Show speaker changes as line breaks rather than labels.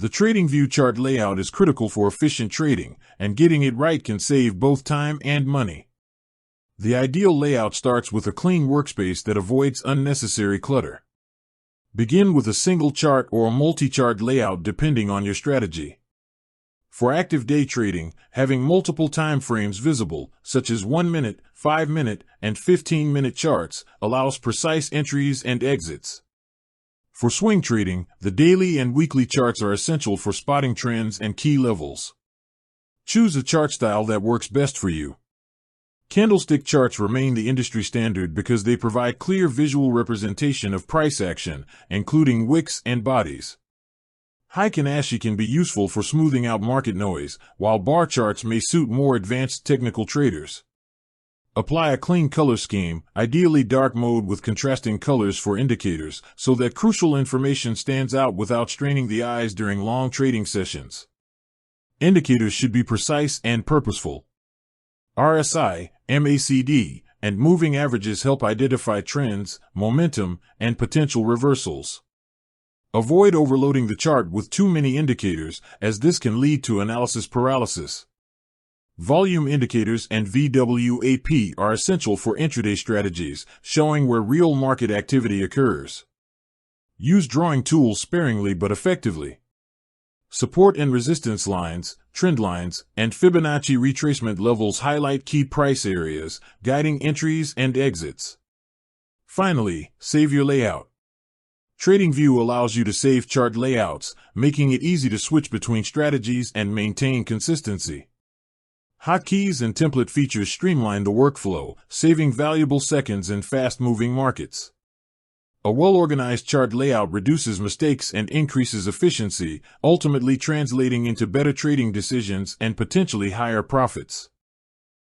The TradingView chart layout is critical for efficient trading, and getting it right can save both time and money. The ideal layout starts with a clean workspace that avoids unnecessary clutter. Begin with a single chart or a multi-chart layout depending on your strategy. For active day trading, having multiple time frames visible, such as 1-minute, 5-minute, and 15-minute charts, allows precise entries and exits. For swing trading, the daily and weekly charts are essential for spotting trends and key levels. Choose a chart style that works best for you. Candlestick charts remain the industry standard because they provide clear visual representation of price action, including wicks and bodies. Heiken Ashi can be useful for smoothing out market noise, while bar charts may suit more advanced technical traders. Apply a clean color scheme, ideally dark mode with contrasting colors for indicators, so that crucial information stands out without straining the eyes during long trading sessions. Indicators should be precise and purposeful. RSI, MACD, and moving averages help identify trends, momentum, and potential reversals. Avoid overloading the chart with too many indicators, as this can lead to analysis paralysis. Volume indicators and VWAP are essential for intraday strategies, showing where real market activity occurs. Use drawing tools sparingly but effectively. Support and resistance lines, trend lines, and Fibonacci retracement levels highlight key price areas, guiding entries and exits. Finally, save your layout. TradingView allows you to save chart layouts, making it easy to switch between strategies and maintain consistency. Hotkeys and template features streamline the workflow, saving valuable seconds in fast-moving markets. A well-organized chart layout reduces mistakes and increases efficiency, ultimately translating into better trading decisions and potentially higher profits.